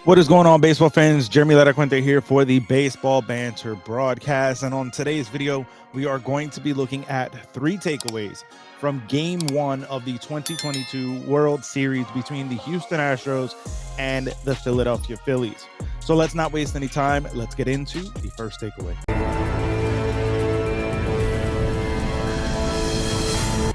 What is going on, baseball fans? Jeremy Laracuente here for the Baseball Banter Broadcast. And on today's video, we are going to be looking at 3 takeaways from Game 1 of the 2022 World Series between the Houston Astros and the Philadelphia Phillies. So let's not waste any time. Let's get into the first takeaway.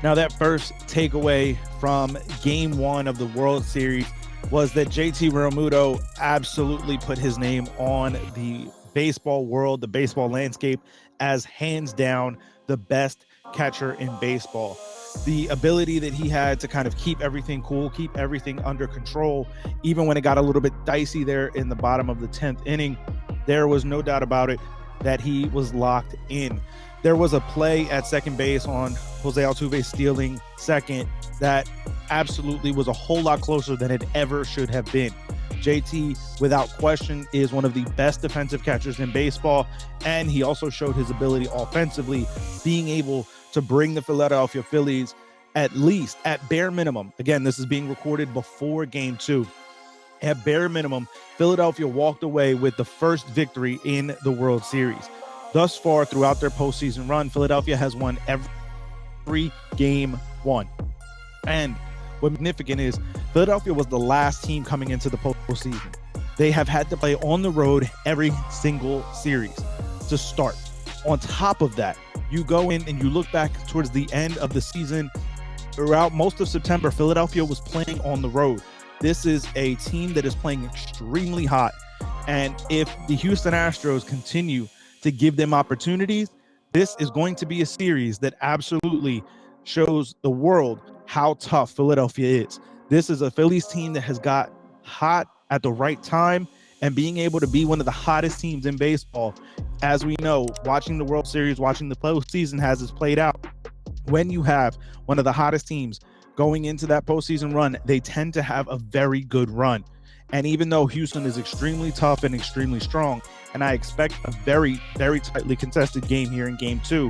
Now, that first takeaway from Game 1 of the World Series was that JT Realmuto absolutely put his name on the baseball world, the baseball landscape, as hands down the best catcher in baseball. The ability that he had to kind of keep everything cool, keep everything under control, even when it got a little bit dicey there in the bottom of the 10th inning, there was no doubt about it that he was locked in. There was a play at second base on Jose Altuve stealing second that absolutely was a whole lot closer than it ever should have been. JT, without question, is one of the best defensive catchers in baseball, and he also showed his ability offensively, being able to bring the Philadelphia Phillies at least, at bare minimum. Again, this is being recorded before Game 2. At bare minimum, Philadelphia walked away with the first victory in the World Series. Thus far, throughout their postseason run, Philadelphia has won every game won. And what's significant is Philadelphia was the last team coming into the postseason. They have had to play on the road every single series to start. On top of that, you go in and you look back towards the end of the season. Throughout most of September, Philadelphia was playing on the road. This is a team that is playing extremely hot. And if the Houston Astros continue to give them opportunities, this is going to be a series that absolutely shows the world how tough Philadelphia is. This is a Phillies team that has got hot at the right time, and being able to be one of the hottest teams in baseball. As we know, watching the World Series, watching the postseason has this played out. When you have one of the hottest teams going into that postseason run, they tend to have a very good run. And even though Houston is extremely tough and extremely strong, and I expect a very, very tightly contested game here in Game 2,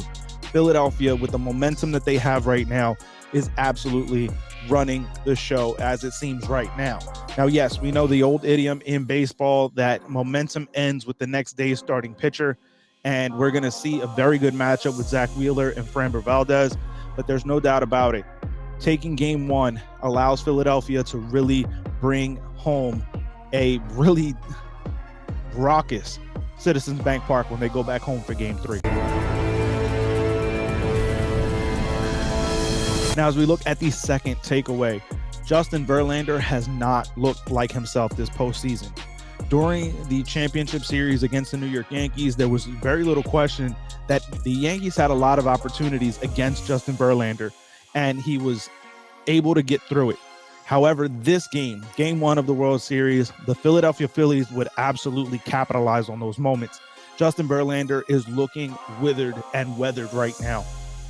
Philadelphia, with the momentum that they have right now, is absolutely running the show as it seems right now. Now, yes, we know the old idiom in baseball that momentum ends with the next day's starting pitcher, and we're going to see a very good matchup with Zach Wheeler and Framber Valdez, but there's no doubt about it. Taking Game 1 allows Philadelphia to really bring home a really raucous Citizens Bank Park when they go back home for Game 3. Now, as we look at the second takeaway, Justin Verlander has not looked like himself this postseason. During the championship series against the New York Yankees, there was very little question that the Yankees had a lot of opportunities against Justin Verlander, and he was able to get through it. However, this game, Game 1 of the World Series, the Philadelphia Phillies would absolutely capitalize on those moments. Justin Verlander is looking withered and weathered right now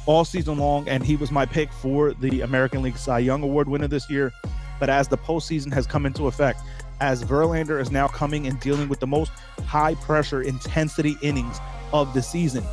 all season long, and he was my pick for the American League Cy Young Award winner this year. But as the postseason has come into effect, as Verlander is now coming and dealing with the most high-pressure intensity innings of the season,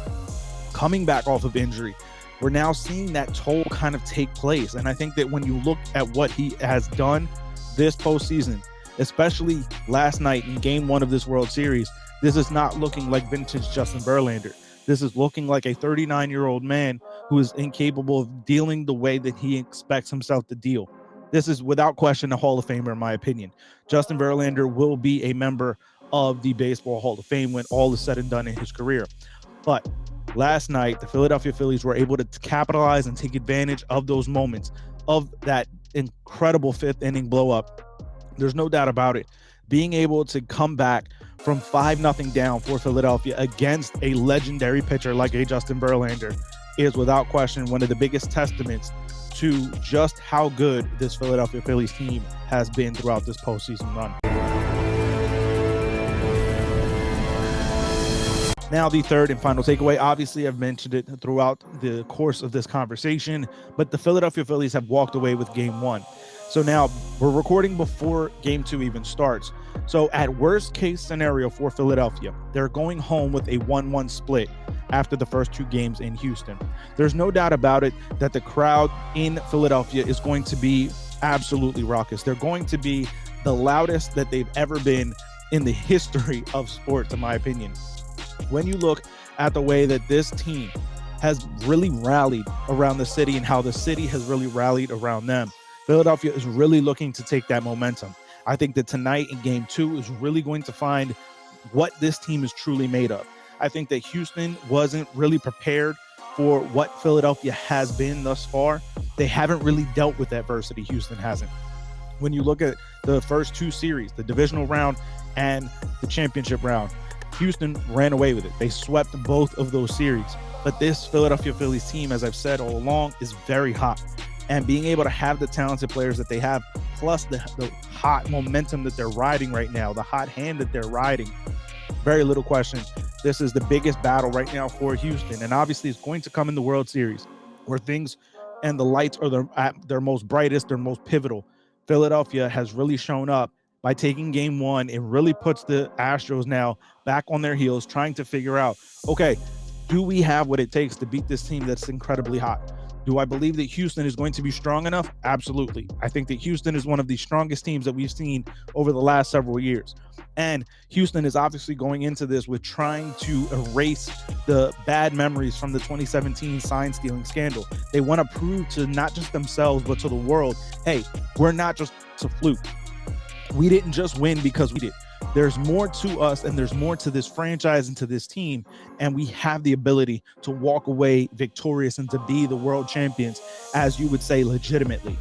coming back off of injury, we're now seeing that toll kind of take place. And I think that when you look at what he has done this postseason, especially last night in Game 1 of this World Series, this is not looking like vintage Justin Verlander. This is looking like a 39-year-old man who is incapable of dealing the way that he expects himself to deal. This is without question a Hall of Famer, in my opinion. Justin Verlander will be a member of the Baseball Hall of Fame when all is said and done in his career. But last night, the Philadelphia Phillies were able to capitalize and take advantage of those moments, of that incredible fifth inning blow up. There's no doubt about it. Being able to come back from 5-0 down for Philadelphia against a legendary pitcher like a Justin Verlander is without question one of the biggest testaments to just how good this Philadelphia Phillies team has been throughout this postseason run. Now, the third and final takeaway, obviously I've mentioned it throughout the course of this conversation, but the Philadelphia Phillies have walked away with Game 1. So now we're recording before Game 2 even starts. So at worst case scenario for Philadelphia, they're going home with a 1-1 split after the first 2 games in Houston. There's no doubt about it that the crowd in Philadelphia is going to be absolutely raucous. They're going to be the loudest that they've ever been in the history of sports, in my opinion. When you look at the way that this team has really rallied around the city and how the city has really rallied around them, Philadelphia is really looking to take that momentum. I think that tonight in game 2 is really going to find what this team is truly made of. I think that Houston wasn't really prepared for what Philadelphia has been thus far. They haven't really dealt with adversity. Houston hasn't. When you look at the first 2 series, the divisional round and the championship round, Houston ran away with it. They swept both of those series. But this Philadelphia Phillies team, as I've said all along, is very hot. And being able to have the talented players that they have, plus the hot momentum that they're riding right now, the hot hand that they're riding, very little question. This is the biggest battle right now for Houston. And obviously it's going to come in the World Series where things and the lights are at their most brightest, their most pivotal. Philadelphia has really shown up by taking game 1. It really puts the Astros now back on their heels, trying to figure out, okay, do we have what it takes to beat this team that's incredibly hot? Do I believe that Houston is going to be strong enough? Absolutely. I think that Houston is one of the strongest teams that we've seen over the last several years. And Houston is obviously going into this with trying to erase the bad memories from the 2017 sign stealing scandal. They want to prove to not just themselves, but to the world, hey, we're not just a fluke. We didn't just win because we did. There's more to us and there's more to this franchise and to this team. And we have the ability to walk away victorious and to be the world champions, as you would say, legitimately.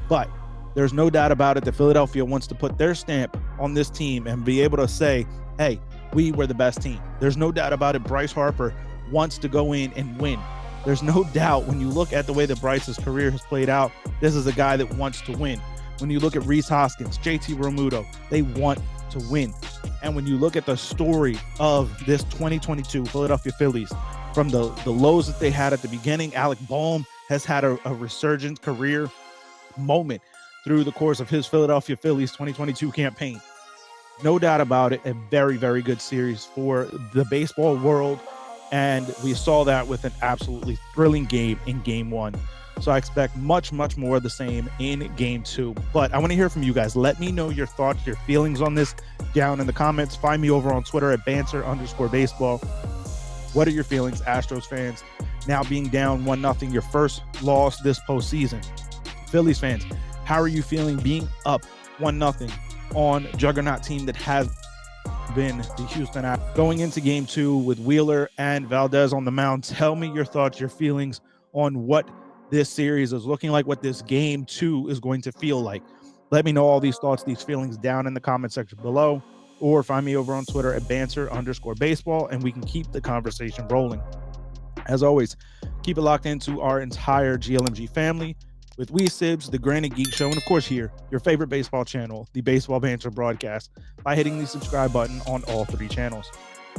But there's no doubt about it that Philadelphia wants to put their stamp on this team and be able to say, hey, we were the best team. There's no doubt about it. Bryce Harper wants to go in and win. There's no doubt when you look at the way that Bryce's career has played out, this is a guy that wants to win. When you look at Rhys Hoskins, JT Realmuto, they want to win. And when you look at the story of this 2022 Philadelphia Phillies, from the lows that they had at the beginning, Alec Bohm has had a resurgent career moment through the course of his Philadelphia Phillies 2022 campaign. No doubt about it, a very, very good series for the baseball world. And we saw that with an absolutely thrilling game in game 1. So I expect much, much more of the same in game 2. But I want to hear from you guys. Let me know your thoughts, your feelings on this down in the comments. Find me over on Twitter at banter_baseball. What are your feelings, Astros fans, now being down 1-0, your first loss this postseason? Phillies fans, how are you feeling being up 1-0 on juggernaut team that has been the Houston Astros? Going into game 2 with Wheeler and Valdez on the mound, tell me your thoughts, your feelings on what this series is looking like, what this game 2 is going to feel like. Let me know all these thoughts, these feelings down in the comment section below, or find me over on Twitter at banter_baseball, and we can keep the conversation rolling. As always, keep it locked into our entire GLMG family with We Sibs, the Granite Geek Show, and of course here, your favorite baseball channel, the Baseball Banter Broadcast, by hitting the subscribe button on all 3 channels.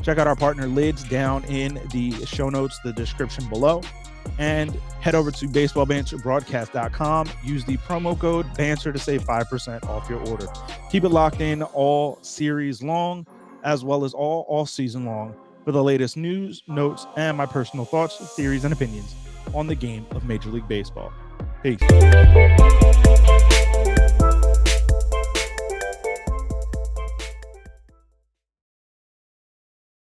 Check out our partner Lids down in the show notes, the description below. And head over to baseballbanterbroadcast.com. Use the promo code BANTER to save 5% off your order. Keep it locked in all series long, as well as all season long, for the latest news, notes, and my personal thoughts, theories, and opinions on the game of Major League Baseball. Peace.